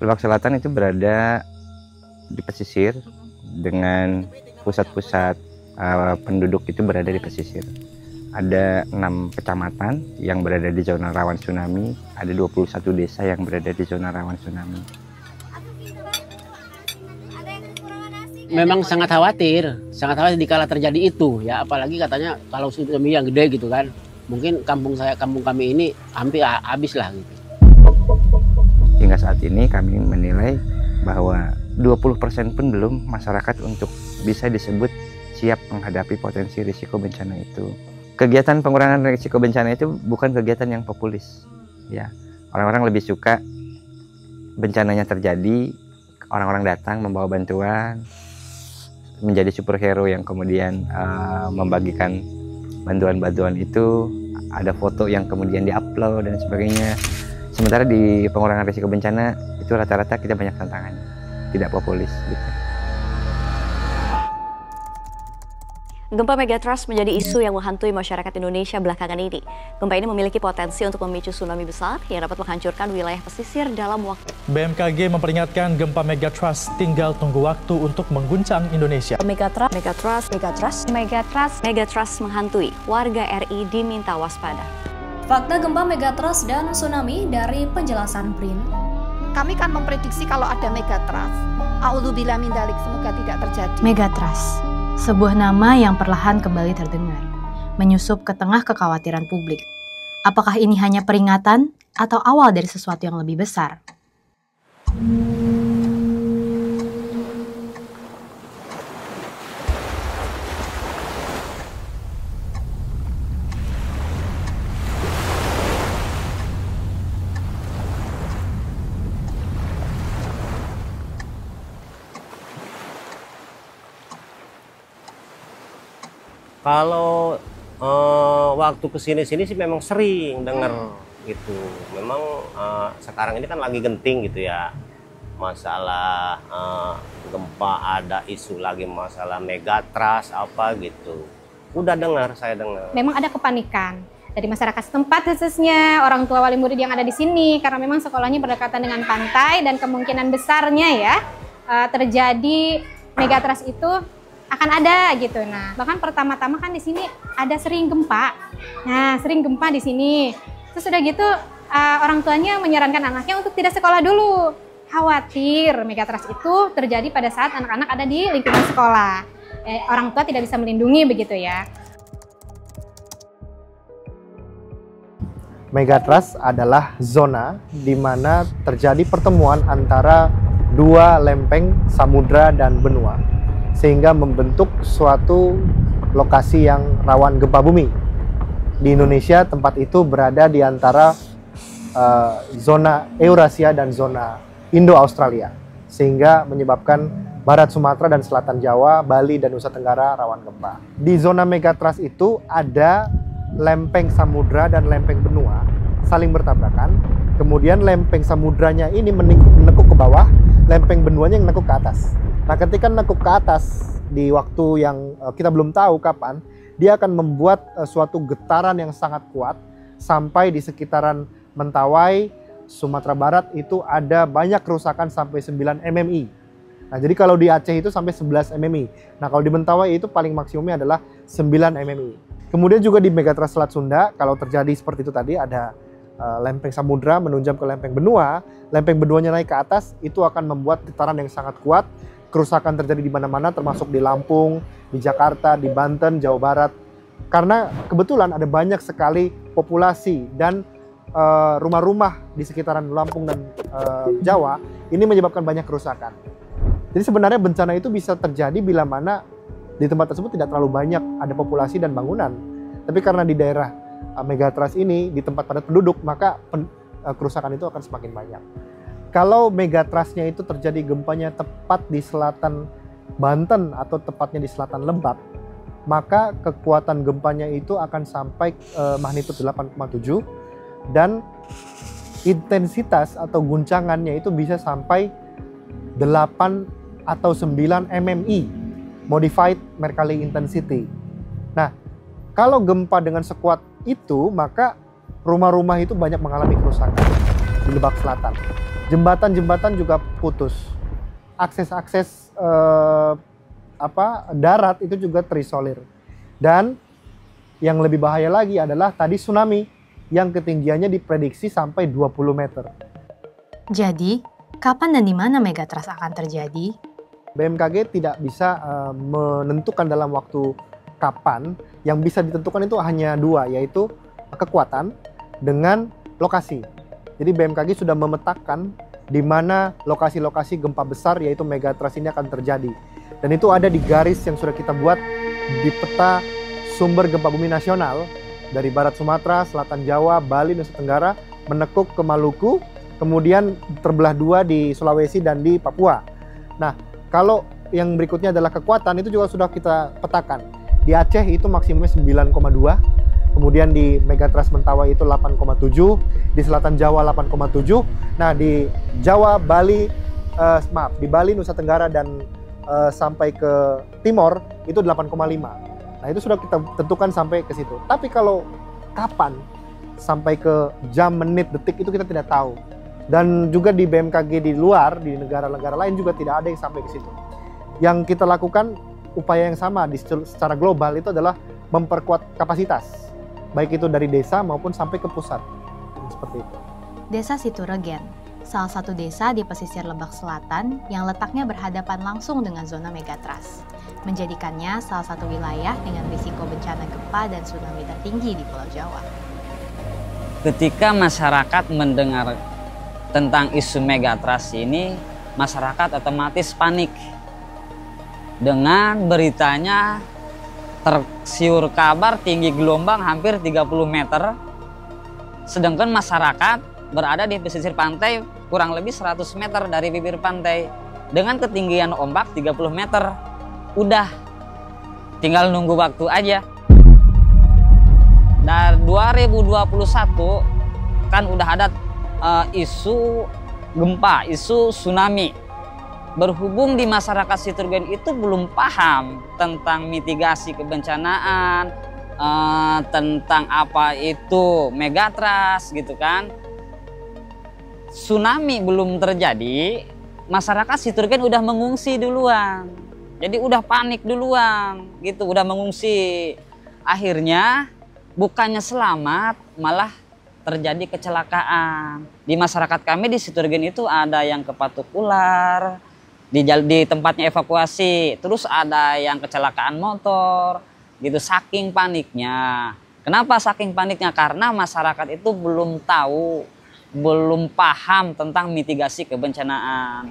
Lebak Selatan itu berada di pesisir dengan pusat-pusat penduduk itu berada di pesisir. Ada 6 kecamatan yang berada di zona rawan tsunami, ada 21 desa yang berada di zona rawan tsunami. Memang sangat khawatir dikala terjadi itu ya, apalagi katanya kalau tsunami yang gede gitu kan, mungkin kampung kami ini hampir habis lah gitu. Hingga saat ini kami menilai bahwa 20% pun belum masyarakat untuk bisa disebut siap menghadapi potensi risiko bencana itu. Kegiatan pengurangan risiko bencana itu bukan kegiatan yang populis. Ya, orang-orang lebih suka bencananya terjadi, orang-orang datang membawa bantuan, menjadi superhero yang kemudian membagikan bantuan-bantuan itu, ada foto yang kemudian diupload dan sebagainya. Sementara di pengurangan risiko bencana itu rata-rata kita banyak tantangan, tidak populis gitu. Gempa Megatrust menjadi isu yang menghantui masyarakat Indonesia belakangan ini. Gempa ini memiliki potensi untuk memicu tsunami besar yang dapat menghancurkan wilayah pesisir dalam waktu. BMKG memperingatkan gempa Megatrust tinggal tunggu waktu untuk mengguncang Indonesia. Megatrust menghantui, warga RI diminta waspada. Fakta gempa Megatrust dan tsunami dari penjelasan BRIN. Kami kan memprediksi kalau ada Megatrust. A'udzubillah min dzalik, semoga tidak terjadi. Megatrust, sebuah nama yang perlahan kembali terdengar, menyusup ke tengah kekhawatiran publik. Apakah ini hanya peringatan atau awal dari sesuatu yang lebih besar? Kalau waktu kesini-sini sih memang sering dengar gitu. Memang sekarang ini kan lagi genting gitu ya, masalah gempa, ada isu lagi masalah Megatrust apa gitu. Udah dengar, saya dengar. Memang ada kepanikan dari masyarakat setempat, khususnya orang tua wali murid yang ada di sini, karena memang sekolahnya berdekatan dengan pantai dan kemungkinan besarnya ya terjadi Megatrust itu akan ada gitu. Nah, bahkan pertama-tama kan di sini ada sering gempa. Nah, sering gempa di sini. Terus udah gitu orang tuanya menyarankan anaknya untuk tidak sekolah dulu. Khawatir Megatrust itu terjadi pada saat anak-anak ada di lingkungan sekolah. Orang tua tidak bisa melindungi begitu ya. Megatrust adalah zona di mana terjadi pertemuan antara dua lempeng samudra dan benua, sehingga membentuk suatu lokasi yang rawan gempa bumi. Di Indonesia, tempat itu berada di antara zona Eurasia dan zona Indo-Australia, sehingga menyebabkan Barat Sumatera dan Selatan Jawa, Bali, dan Nusa Tenggara rawan gempa. Di zona Megatrust itu ada lempeng samudra dan lempeng benua saling bertabrakan, kemudian lempeng samudranya ini menekuk ke bawah, lempeng benuanya yang menekuk ke atas. Nah, ketika nekuk ke atas di waktu yang kita belum tahu kapan, dia akan membuat suatu getaran yang sangat kuat sampai di sekitaran Mentawai, Sumatera Barat itu ada banyak kerusakan sampai 9 mmi. Nah, jadi kalau di Aceh itu sampai 11 mmi. Nah, kalau di Mentawai itu paling maksimumnya adalah 9 mmi. Kemudian juga di Megatrust Selat Sunda, kalau terjadi seperti itu tadi, ada lempeng samudra menunjam ke lempeng benua, lempeng benuanya naik ke atas, itu akan membuat getaran yang sangat kuat. Kerusakan terjadi di mana-mana, termasuk di Lampung, di Jakarta, di Banten, Jawa Barat. Karena kebetulan ada banyak sekali populasi dan rumah-rumah di sekitaran Lampung dan Jawa, ini menyebabkan banyak kerusakan. Jadi sebenarnya bencana itu bisa terjadi bila mana di tempat tersebut tidak terlalu banyak ada populasi dan bangunan. Tapi karena di daerah Megatrust ini, di tempat padat penduduk, maka kerusakan itu akan semakin banyak. Kalau Megatrustnya itu terjadi gempanya tepat di selatan Banten atau tepatnya di selatan Lebak, maka kekuatan gempanya itu akan sampai magnitudo 8,7 dan intensitas atau guncangannya itu bisa sampai 8 atau 9 MMI, Modified Mercalli Intensity. Nah, kalau gempa dengan sekuat itu, maka rumah-rumah itu banyak mengalami kerusakan di Lebak Selatan. Jembatan-jembatan juga putus. Akses-akses darat itu juga terisolir. Dan yang lebih bahaya lagi adalah tadi tsunami yang ketinggiannya diprediksi sampai 20 meter. Jadi, kapan dan di mana megatrust akan terjadi? BMKG tidak bisa menentukan dalam waktu kapan. Yang bisa ditentukan itu hanya dua, yaitu kekuatan dengan lokasi. Jadi BMKG sudah memetakan di mana lokasi-lokasi gempa besar yaitu megatrust ini akan terjadi. Dan itu ada di garis yang sudah kita buat di peta sumber gempa bumi nasional dari Barat Sumatera, Selatan Jawa, Bali, Nusa Tenggara, menekuk ke Maluku, kemudian terbelah dua di Sulawesi dan di Papua. Nah, kalau yang berikutnya adalah kekuatan, itu juga sudah kita petakan. Di Aceh itu maksimumnya 9,2, kemudian di megatrust Mentawai itu 8,7, di Selatan Jawa 8,7. Nah, di Jawa, Bali, di Bali, Nusa Tenggara, dan sampai ke Timor itu 8,5. Nah, itu sudah kita tentukan sampai ke situ. Tapi kalau kapan sampai ke jam, menit, detik itu kita tidak tahu. Dan juga di BMKG di luar, di negara-negara lain juga tidak ada yang sampai ke situ. Yang kita lakukan upaya yang sama secara global itu adalah memperkuat kapasitas, baik itu dari desa maupun sampai ke pusat. Seperti itu. Desa Situregen, salah satu desa di pesisir Lebak Selatan yang letaknya berhadapan langsung dengan zona megatrust, menjadikannya salah satu wilayah dengan risiko bencana gempa dan tsunami tertinggi di Pulau Jawa. Ketika masyarakat mendengar tentang isu megatrust ini, masyarakat otomatis panik. Dengan beritanya tersiur kabar tinggi gelombang hampir 30 meter, sedangkan masyarakat berada di pesisir pantai kurang lebih 100 meter dari bibir pantai dengan ketinggian ombak 30 meter. Udah tinggal nunggu waktu aja. Dari 2021 kan udah ada isu gempa, isu tsunami. Berhubung di masyarakat Situregen itu belum paham tentang mitigasi kebencanaan, tentang apa itu megatrust gitu kan. Tsunami belum terjadi, masyarakat Situregen udah mengungsi duluan. Jadi udah panik duluan gitu, udah mengungsi. Akhirnya bukannya selamat, malah terjadi kecelakaan. Di masyarakat kami di Situregen itu ada yang kepatuk ular di tempatnya evakuasi, terus ada yang kecelakaan motor gitu, saking paniknya. Kenapa saking paniknya? Karena masyarakat itu belum tahu, belum paham tentang mitigasi kebencanaan.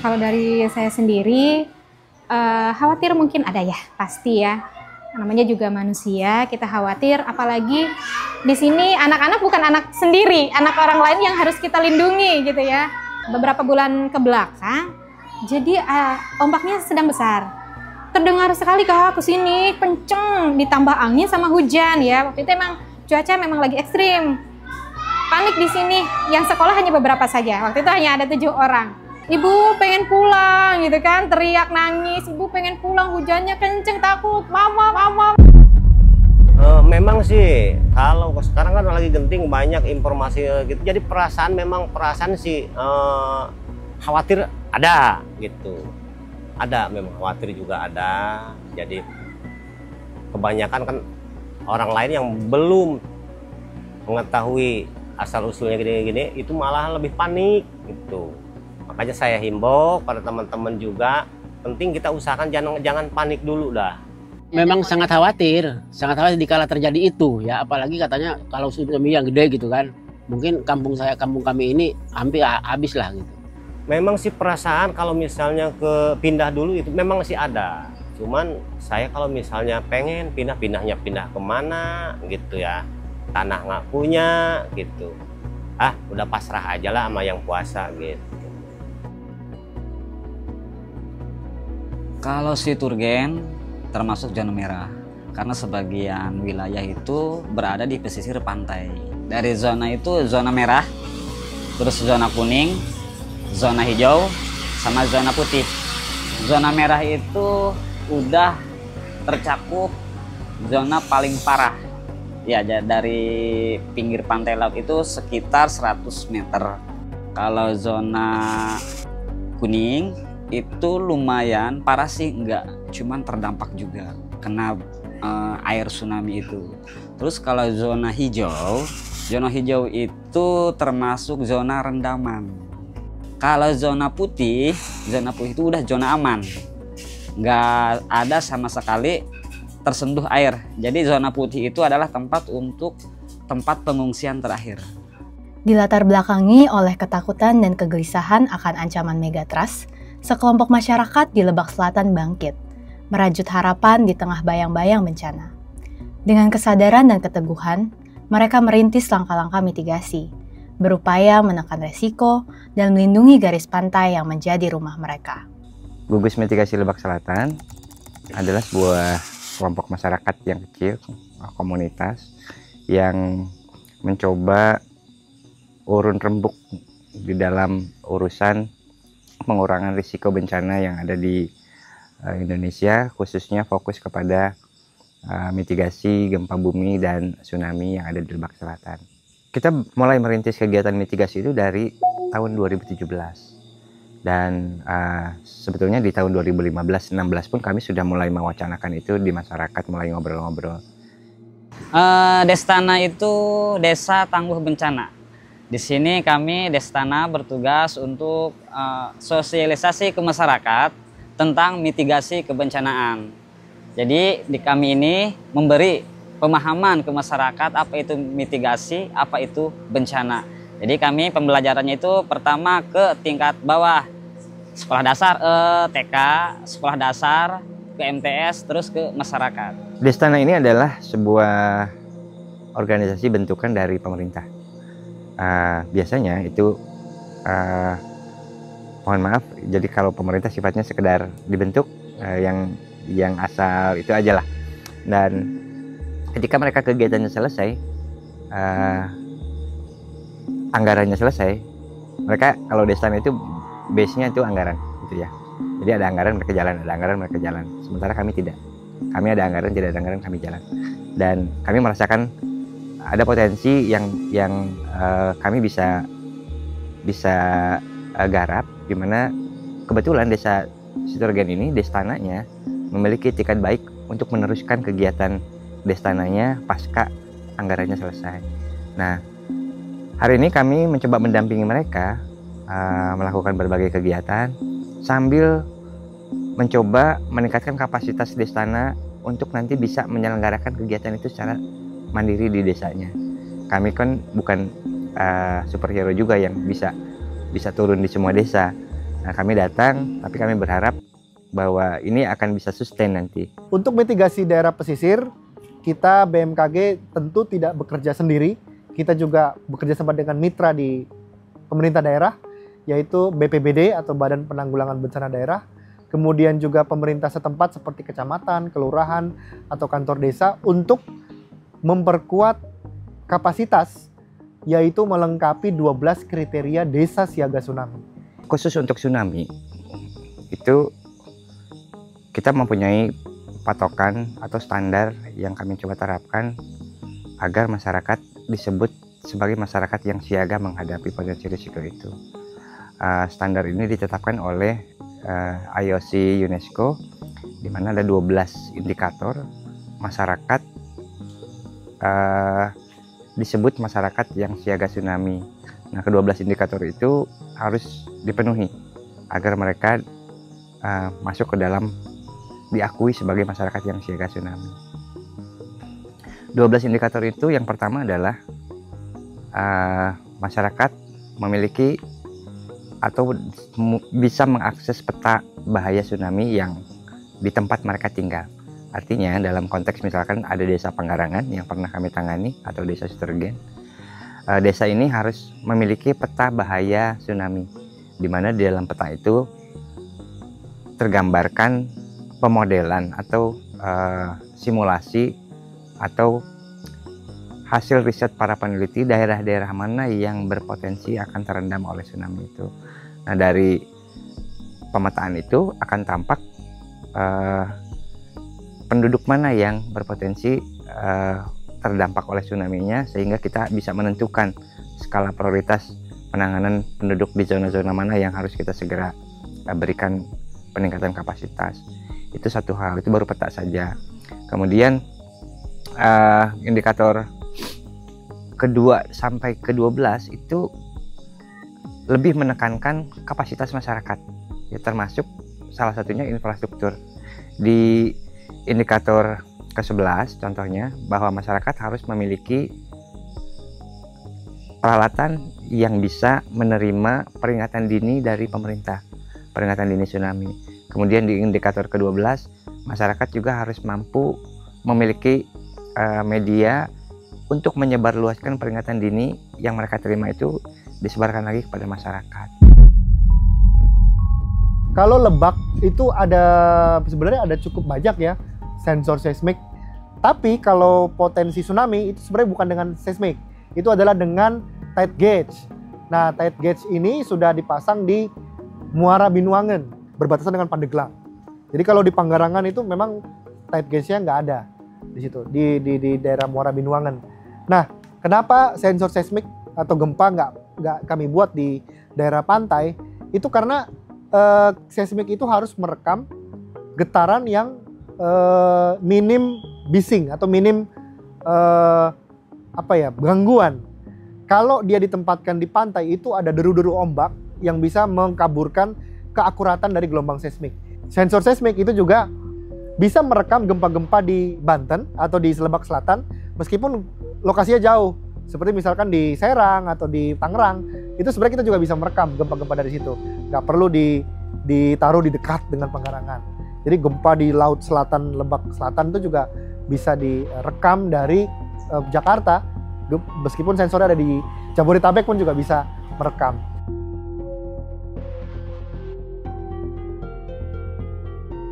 Kalau dari saya sendiri, khawatir mungkin ada ya, pasti ya. Namanya juga manusia, kita khawatir. Apalagi di sini anak-anak bukan anak sendiri, anak orang lain yang harus kita lindungi gitu ya. Beberapa bulan ke belakang, jadi ombaknya sedang besar. Terdengar sekali ke sini, kenceng, ditambah angin sama hujan ya. Waktu itu emang cuaca memang lagi ekstrim. Panik di sini, yang sekolah hanya beberapa saja. Waktu itu hanya ada 7 orang. Ibu pengen pulang gitu kan, teriak nangis, ibu pengen pulang, hujannya kenceng, takut, mama. Memang sih, kalau sekarang kan lagi genting banyak informasi gitu, jadi perasaan sih khawatir ada gitu. Ada, memang khawatir juga ada, jadi kebanyakan kan orang lain yang belum mengetahui asal-usulnya gini-gini itu malah lebih panik gitu. Makanya saya himbau pada teman-teman juga, penting kita usahakan jangan panik dulu dah. Memang sangat khawatir dikala terjadi itu ya, apalagi katanya kalau tsunami yang gede gitu kan, mungkin kampung kami ini hampir habis lah gitu. Memang sih perasaan kalau misalnya pindah dulu itu memang masih ada. Cuman saya kalau misalnya pengen pindah kemana gitu ya, tanah nggak punya gitu. Udah pasrah aja lah sama yang kuasa gitu. Kalau Siturgen termasuk zona merah, karena sebagian wilayah itu berada di pesisir pantai. Dari zona itu zona merah, terus zona kuning, zona hijau, sama zona putih. Zona merah itu udah tercakup zona paling parah. Ya, dari pinggir pantai laut itu sekitar 100 meter. Kalau zona kuning itu lumayan parah sih, enggak, cuman terdampak juga kena air tsunami itu. Terus kalau zona hijau itu termasuk zona rendaman. Kalau zona putih itu udah zona aman, nggak ada sama sekali tersentuh air. Jadi zona putih itu adalah tempat pengungsian terakhir. Dilatar belakangi oleh ketakutan dan kegelisahan akan ancaman megatrust, sekelompok masyarakat di Lebak Selatan bangkit, merajut harapan di tengah bayang-bayang bencana. Dengan kesadaran dan keteguhan, mereka merintis langkah-langkah mitigasi, berupaya menekan resiko dan melindungi garis pantai yang menjadi rumah mereka. Gugus Mitigasi Lebak Selatan adalah sebuah kelompok masyarakat yang kecil, komunitas yang mencoba urun rembuk di dalam urusan pengurangan risiko bencana yang ada di Indonesia, khususnya fokus kepada mitigasi gempa bumi dan tsunami yang ada di Lebak Selatan. Kita mulai merintis kegiatan mitigasi itu dari tahun 2017 dan sebetulnya di tahun 2015-16 pun kami sudah mulai mewacanakan itu di masyarakat, mulai ngobrol-ngobrol. Destana itu Desa Tangguh Bencana. Di sini kami Destana bertugas untuk sosialisasi ke masyarakat tentang mitigasi kebencanaan. Jadi di kami ini memberi pemahaman ke masyarakat apa itu mitigasi, apa itu bencana. Jadi kami pembelajarannya itu pertama ke tingkat bawah, sekolah dasar, TK, sekolah dasar, ke MTS, terus ke masyarakat. Destana ini adalah sebuah organisasi bentukan dari pemerintah. Biasanya itu mohon maaf, jadi kalau pemerintah sifatnya sekedar dibentuk yang asal itu aja lah. Dan ketika mereka kegiatannya selesai, anggarannya selesai, mereka kalau Destana itu base-nya itu anggaran gitu ya. Jadi ada anggaran mereka jalan, ada anggaran mereka jalan. Sementara kami tidak. Kami ada anggaran, tidak ada anggaran kami jalan. Dan kami merasakan ada potensi yang kami bisa garap, di mana kebetulan Desa Siturgen ini Destananya memiliki etikat baik untuk meneruskan kegiatan Destananya pasca anggarannya selesai. Nah, hari ini kami mencoba mendampingi mereka melakukan berbagai kegiatan sambil mencoba meningkatkan kapasitas Destana untuk nanti bisa menyelenggarakan kegiatan itu secara mandiri di desanya. Kami kan bukan superhero juga yang bisa turun di semua desa. Nah, kami datang, tapi kami berharap bahwa ini akan bisa sustain nanti. Untuk mitigasi daerah pesisir, kita BMKG tentu tidak bekerja sendiri. Kita juga bekerja sama dengan mitra di pemerintah daerah, yaitu BPBD atau Badan Penanggulangan Bencana Daerah. Kemudian juga pemerintah setempat seperti kecamatan, kelurahan, atau kantor desa untuk memperkuat kapasitas, yaitu melengkapi 12 kriteria desa siaga tsunami. Khusus untuk tsunami, itu kita mempunyai patokan atau standar yang kami coba terapkan agar masyarakat disebut sebagai masyarakat yang siaga menghadapi potensi risiko itu. Standar ini ditetapkan oleh IOC UNESCO, di mana ada 12 indikator masyarakat disebut masyarakat yang siaga tsunami. Nah, ke-12 indikator itu harus dipenuhi agar mereka masuk ke dalam diakui sebagai masyarakat yang siaga tsunami. 12 indikator itu yang pertama adalah masyarakat memiliki atau bisa mengakses peta bahaya tsunami yang di tempat mereka tinggal. Artinya dalam konteks misalkan ada desa Panggarangan yang pernah kami tangani atau desa Siturgen, desa ini harus memiliki peta bahaya tsunami, di mana di dalam peta itu tergambarkan pemodelan atau simulasi atau hasil riset para peneliti daerah-daerah mana yang berpotensi akan terendam oleh tsunami itu. Nah, dari pemetaan itu akan tampak penduduk mana yang berpotensi terdampak oleh tsunami-nya, sehingga kita bisa menentukan skala prioritas penanganan penduduk di zona-zona mana yang harus kita segera berikan peningkatan kapasitas. Itu satu hal, itu baru peta saja. Kemudian indikator kedua sampai ke-12 itu lebih menekankan kapasitas masyarakat, ya, termasuk salah satunya infrastruktur. Di indikator ke-11 contohnya bahwa masyarakat harus memiliki peralatan yang bisa menerima peringatan dini dari pemerintah, peringatan dini tsunami. Kemudian di indikator ke-12 masyarakat juga harus mampu memiliki media untuk menyebarluaskan peringatan dini yang mereka terima itu disebarkan lagi kepada masyarakat. Kalau Lebak itu sebenarnya ada cukup banyak ya sensor seismik. Tapi kalau potensi tsunami itu sebenarnya bukan dengan seismik, itu adalah dengan tide gauge. Nah, tide gauge ini sudah dipasang di Muara Binuangan, berbatasan dengan Pandeglang. Jadi kalau di Panggarangan itu memang tide gauge-nya nggak ada di situ, di daerah Muara Binuangan. Nah, kenapa sensor seismik atau gempa nggak kami buat di daerah pantai? Itu karena seismik itu harus merekam getaran yang minim bising atau minim gangguan. Kalau dia ditempatkan di pantai itu ada deru-deru ombak yang bisa mengkaburkan keakuratan dari gelombang seismik. Sensor seismik itu juga bisa merekam gempa-gempa di Banten atau di Lebak Selatan meskipun lokasinya jauh. Seperti misalkan di Serang atau di Tangerang, itu sebenarnya kita juga bisa merekam gempa-gempa dari situ. Nggak perlu ditaruh di dekat dengan Panggarangan. Jadi gempa di Laut Selatan, Lebak Selatan itu juga bisa direkam dari Jakarta, meskipun sensornya ada di Jabodetabek pun juga bisa merekam.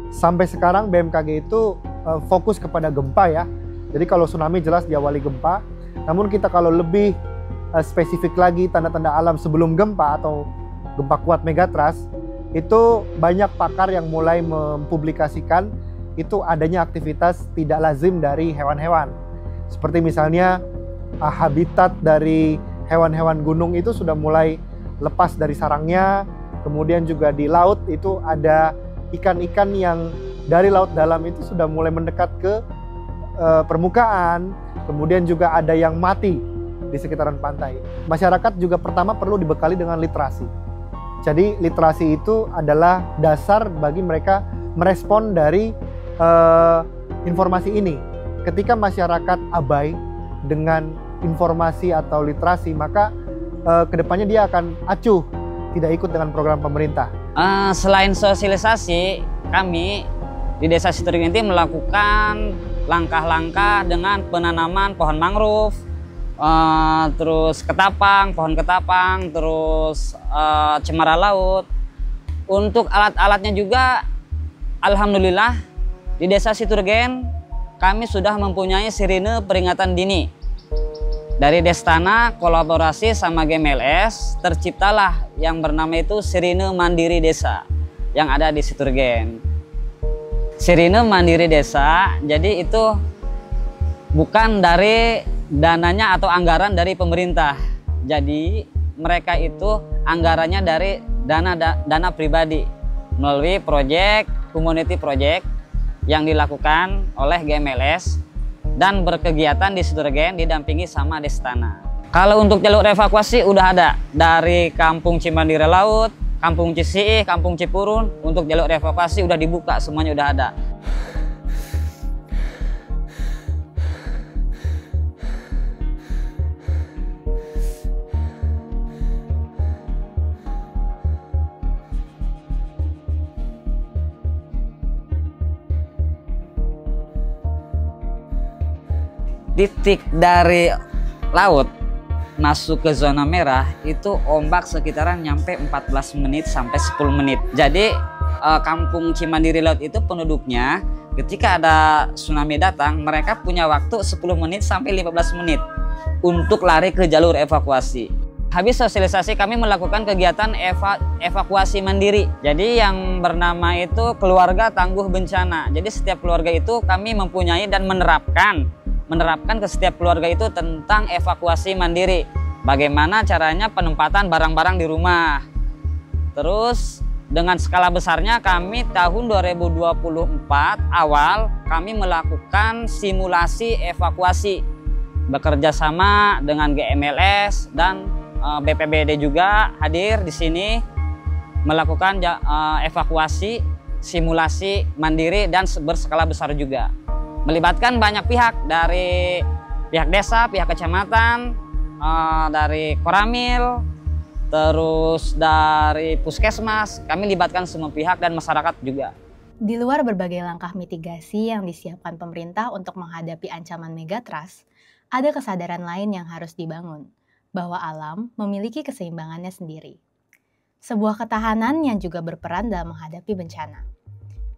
Sampai sekarang BMKG itu fokus kepada gempa ya. Jadi kalau tsunami jelas diawali gempa, namun kita kalau lebih spesifik lagi tanda-tanda alam sebelum gempa atau gempa kuat megatrust, itu banyak pakar yang mulai mempublikasikan itu adanya aktivitas tidak lazim dari hewan-hewan. Seperti misalnya habitat dari hewan-hewan gunung itu sudah mulai lepas dari sarangnya, kemudian juga di laut itu ada ikan-ikan yang dari laut dalam itu sudah mulai mendekat ke permukaan, kemudian juga ada yang mati di sekitaran pantai. Masyarakat juga pertama perlu dibekali dengan literasi. Jadi literasi itu adalah dasar bagi mereka merespon dari informasi ini. Ketika masyarakat abai dengan informasi atau literasi, maka kedepannya dia akan acuh, tidak ikut dengan program pemerintah. Selain sosialisasi, kami di Desa Siturgen melakukan langkah-langkah dengan penanaman pohon mangrove, terus ketapang, pohon ketapang, terus cemara laut. Untuk alat-alatnya juga, alhamdulillah di Desa Siturgen kami sudah mempunyai sirine peringatan dini. Dari Destana kolaborasi sama GMLS, terciptalah yang bernama itu Sirine Mandiri Desa yang ada di Siturgen. Sirine Mandiri Desa, jadi itu bukan dari dananya atau anggaran dari pemerintah. Jadi mereka itu anggarannya dari dana pribadi melalui proyek, community project yang dilakukan oleh GMLS dan berkegiatan di Siturgen didampingi sama Destana. Kalau untuk jalur evakuasi udah ada dari Kampung Cimandiri Laut, Kampung Cisiih, Kampung Cipurun. Untuk jalur evakuasi udah dibuka, semuanya udah ada. Titik dari laut masuk ke zona merah itu ombak sekitaran nyampe 14 menit sampai 10 menit. Jadi Kampung Cimandiri Laut itu penduduknya ketika ada tsunami datang, mereka punya waktu 10 menit sampai 15 menit untuk lari ke jalur evakuasi. Habis sosialisasi kami melakukan kegiatan evakuasi mandiri. Jadi yang bernama itu Keluarga Tangguh Bencana. Jadi setiap keluarga itu kami mempunyai dan menerapkan ke setiap keluarga itu tentang evakuasi mandiri. Bagaimana caranya penempatan barang-barang di rumah. Terus dengan skala besarnya kami tahun 2024 awal kami melakukan simulasi evakuasi. Bekerja sama dengan GMLS dan BPBD juga hadir di sini melakukan evakuasi simulasi mandiri dan berskala besar juga. Melibatkan banyak pihak, dari pihak desa, pihak kecamatan, dari Koramil, terus dari Puskesmas. Kami libatkan semua pihak dan masyarakat juga. Di luar berbagai langkah mitigasi yang disiapkan pemerintah untuk menghadapi ancaman megatrust, ada kesadaran lain yang harus dibangun, bahwa alam memiliki keseimbangannya sendiri. Sebuah ketahanan yang juga berperan dalam menghadapi bencana.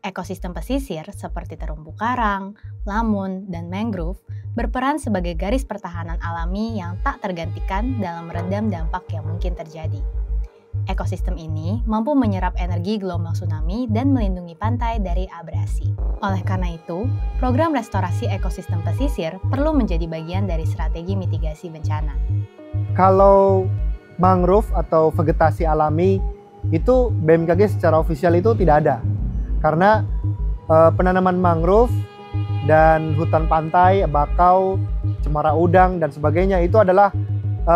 Ekosistem pesisir seperti terumbu karang, lamun, dan mangrove berperan sebagai garis pertahanan alami yang tak tergantikan dalam meredam dampak yang mungkin terjadi. Ekosistem ini mampu menyerap energi gelombang tsunami dan melindungi pantai dari abrasi. Oleh karena itu, program restorasi ekosistem pesisir perlu menjadi bagian dari strategi mitigasi bencana. Kalau mangrove atau vegetasi alami itu BMKG secara ofisial itu tidak ada. Karena penanaman mangrove dan hutan pantai, bakau, cemara udang, dan sebagainya itu adalah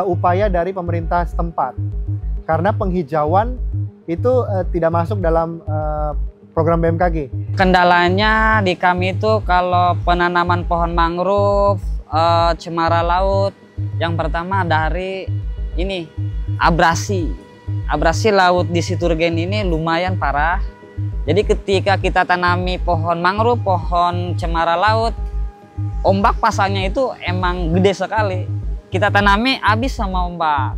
upaya dari pemerintah setempat. Karena penghijauan itu tidak masuk dalam program BMKG. Kendalanya di kami itu kalau penanaman pohon mangrove, cemara laut, yang pertama dari ini abrasi. Abrasi laut di Siturgen ini lumayan parah. Jadi ketika kita tanami pohon mangrove, pohon cemara laut, ombak pasangnya itu emang gede sekali. Kita tanami habis sama ombak.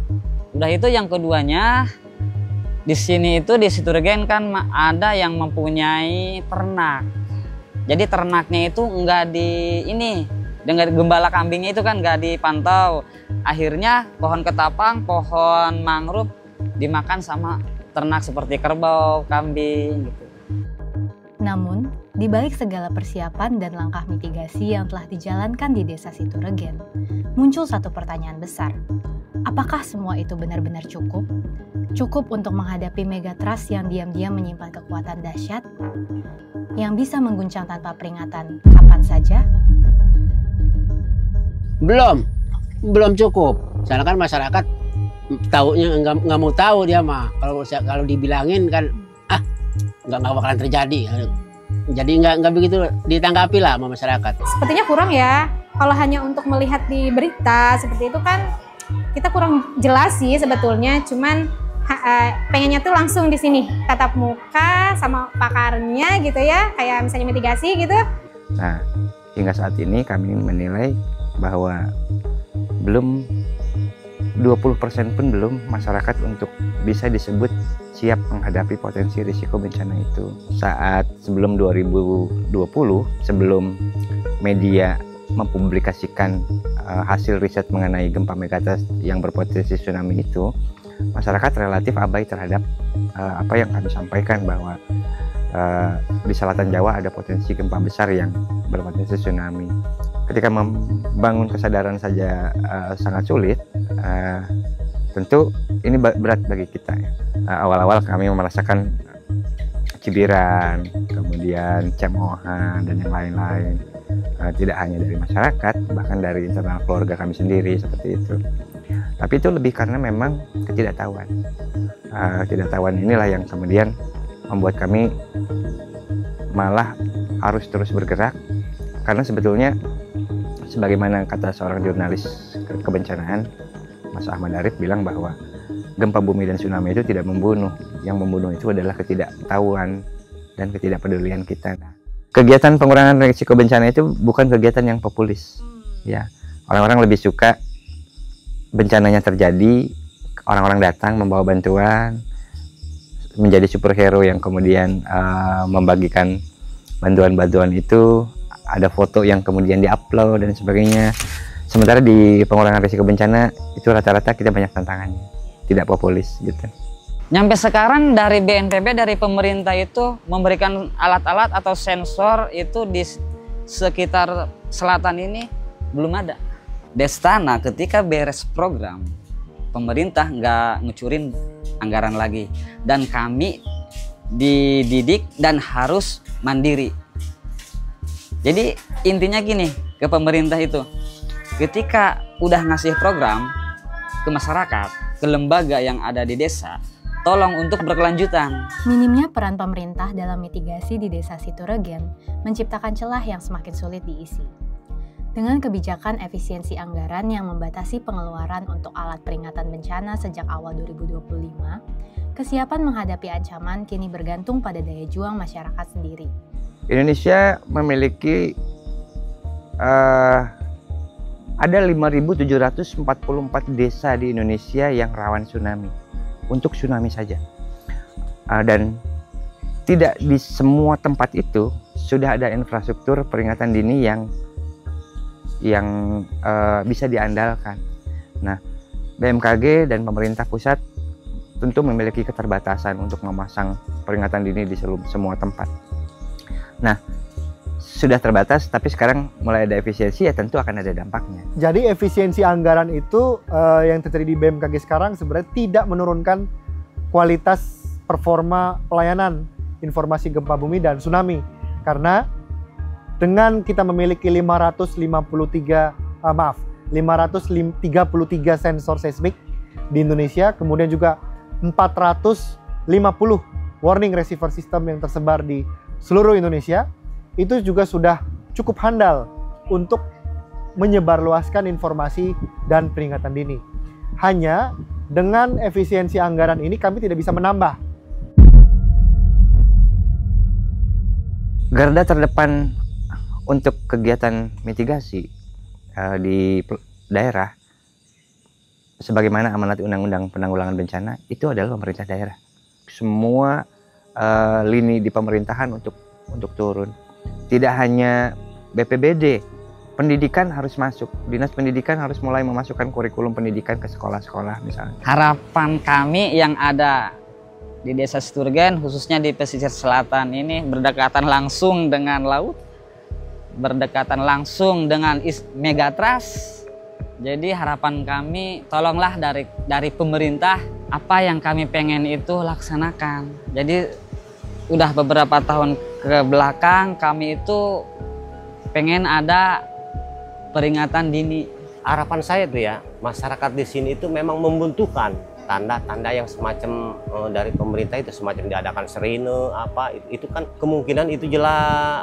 Udah itu yang keduanya, di sini itu di Siturgen kan ada yang mempunyai ternak. Jadi ternaknya itu enggak dengan gembala kambingnya itu kan enggak dipantau. Akhirnya pohon ketapang, pohon mangrove dimakan sama ternak seperti kerbau, kambing gitu. Namun, di balik segala persiapan dan langkah mitigasi yang telah dijalankan di Desa Siturgen, muncul satu pertanyaan besar. Apakah semua itu benar-benar cukup? Cukup untuk menghadapi megatrust yang diam-diam menyimpan kekuatan dahsyat? Yang bisa mengguncang tanpa peringatan kapan saja? Belum cukup. Soalnya kan masyarakat taunya nggak mau tahu dia mah. Kalau dibilangin kan nggak bakalan terjadi. Jadi nggak begitu ditanggapi lah sama masyarakat. Sepertinya kurang ya. Kalau hanya untuk melihat di berita seperti itu kan kita kurang jelas sih sebetulnya. Cuman pengennya tuh langsung di sini tatap muka sama pakarnya gitu ya. Kayak misalnya mitigasi gitu. Nah, hingga saat ini kami menilai bahwa belum 20% pun belum masyarakat untuk bisa disebut siap menghadapi potensi risiko bencana itu. Saat sebelum 2020, sebelum media mempublikasikan hasil riset mengenai gempa megatrust yang berpotensi tsunami itu, masyarakat relatif abai terhadap apa yang kami sampaikan bahwa di selatan Jawa ada potensi gempa besar yang berpotensi tsunami. Ketika membangun kesadaran saja sangat sulit, tentu ini berat bagi kita. Awal-awal kami merasakan cibiran, kemudian cemoohan, dan yang lain-lain. Tidak hanya dari masyarakat, bahkan dari internal keluarga kami sendiri seperti itu. Tapi itu lebih karena memang ketidaktahuan. Ketidaktahuan inilah yang kemudian membuat kami malah harus terus bergerak, karena sebetulnya sebagaimana kata seorang jurnalis kebencanaan, Mas Ahmad Arif bilang bahwa gempa bumi dan tsunami itu tidak membunuh. Yang membunuh itu adalah ketidaktahuan dan ketidakpedulian kita. Kegiatan pengurangan risiko bencana itu bukan kegiatan yang populis. Ya, orang-orang lebih suka bencananya terjadi, orang-orang datang membawa bantuan, menjadi superhero yang kemudian membagikan bantuan-bantuan itu, ada foto yang kemudian diupload dan sebagainya. Sementara di pengurangan risiko bencana itu rata-rata kita banyak tantangannya, tidak populis gitu. Nyampe sekarang dari BNPB, dari pemerintah itu memberikan alat-alat atau sensor itu di sekitar selatan ini belum ada. Destana ketika beres program, pemerintah nggak ngecurin anggaran lagi. Dan kami dididik dan harus mandiri. Jadi intinya gini ke pemerintah itu, ketika udah ngasih program ke masyarakat, ke lembaga yang ada di desa, tolong untuk berkelanjutan. Minimnya peran pemerintah dalam mitigasi di desa Situregen menciptakan celah yang semakin sulit diisi. Dengan kebijakan efisiensi anggaran yang membatasi pengeluaran untuk alat peringatan bencana sejak awal 2025, kesiapan menghadapi ancaman kini bergantung pada daya juang masyarakat sendiri. Indonesia memiliki ada 5.744 desa di Indonesia yang rawan tsunami. Untuk tsunami saja, dan tidak di semua tempat itu sudah ada infrastruktur peringatan dini yang bisa diandalkan. Nah, BMKG dan pemerintah pusat tentu memiliki keterbatasan untuk memasang peringatan dini di semua tempat. Nah, sudah terbatas, tapi sekarang mulai ada efisiensi, ya tentu akan ada dampaknya. Jadi efisiensi anggaran itu yang terjadi di BMKG sekarang sebenarnya tidak menurunkan kualitas performa pelayanan informasi gempa bumi dan tsunami. Karena dengan kita memiliki 533 sensor seismik di Indonesia, kemudian juga 450 warning receiver system yang tersebar di seluruh Indonesia, itu juga sudah cukup handal untuk menyebarluaskan informasi dan peringatan dini. Hanya dengan efisiensi anggaran ini kami tidak bisa menambah. Garda terdepan untuk kegiatan mitigasi di daerah, sebagaimana amanat Undang-Undang Penanggulangan Bencana, itu adalah pemerintah daerah. Semua lini di pemerintahan untuk turun. Tidak hanya BPBD, pendidikan harus masuk. Dinas Pendidikan harus mulai memasukkan kurikulum pendidikan ke sekolah-sekolah misalnya. Harapan kami yang ada di Desa Situregen, khususnya di pesisir selatan ini, berdekatan langsung dengan laut, berdekatan langsung dengan megatrust. Jadi harapan kami, tolonglah dari pemerintah, apa yang kami pengen itu laksanakan. Jadi udah beberapa tahun ke belakang kami itu pengen ada peringatan dini. Harapan saya tuh ya, masyarakat di sini itu memang membutuhkan tanda-tanda yang semacam dari pemerintah itu, semacam diadakan serine apa itu kan kemungkinan itu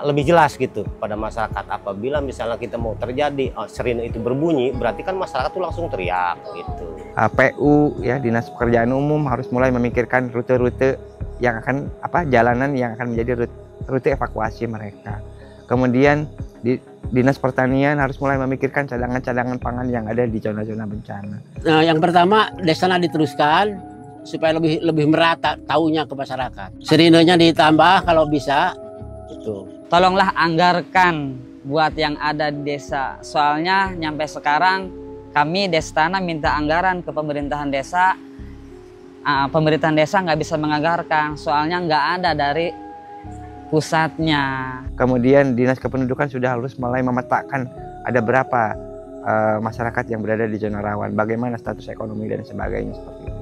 lebih jelas gitu pada masyarakat. Apabila misalnya kita mau terjadi serine itu berbunyi, berarti kan masyarakat tuh langsung teriak gitu. PU ya, Dinas Pekerjaan Umum harus mulai memikirkan rute-rute yang akan jalanan yang akan menjadi rute evakuasi mereka. Kemudian Dinas Pertanian harus mulai memikirkan cadangan-cadangan pangan yang ada di zona-zona bencana. Nah, yang pertama Destana diteruskan supaya lebih merata taunya ke masyarakat. Serinenya ditambah kalau bisa. Itu. Tolonglah anggarkan buat yang ada di desa. Soalnya nyampe sekarang kami Destana minta anggaran ke pemerintahan desa. Pemerintahan desa nggak bisa menganggarkan, soalnya nggak ada dari pusatnya. Kemudian Dinas Kependudukan sudah harus mulai memetakan ada berapa masyarakat yang berada di zona rawan, bagaimana status ekonomi dan sebagainya seperti itu.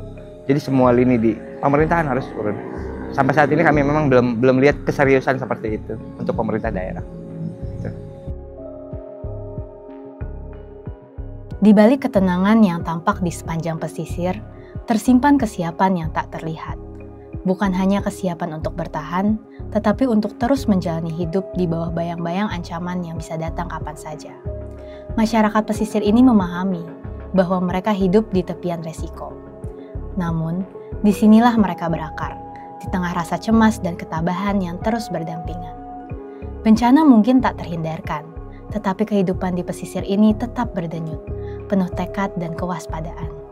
Jadi semua lini di pemerintahan harus turun. Sampai saat ini kami memang belum lihat keseriusan seperti itu untuk pemerintah daerah. Gitu. Di balik ketenangan yang tampak di sepanjang pesisir, tersimpan kesiapan yang tak terlihat. Bukan hanya kesiapan untuk bertahan, tetapi untuk terus menjalani hidup di bawah bayang-bayang ancaman yang bisa datang kapan saja. Masyarakat pesisir ini memahami bahwa mereka hidup di tepian resiko. Namun, disinilah mereka berakar, di tengah rasa cemas dan ketabahan yang terus berdampingan. Bencana mungkin tak terhindarkan, tetapi kehidupan di pesisir ini tetap berdenyut, penuh tekad dan kewaspadaan.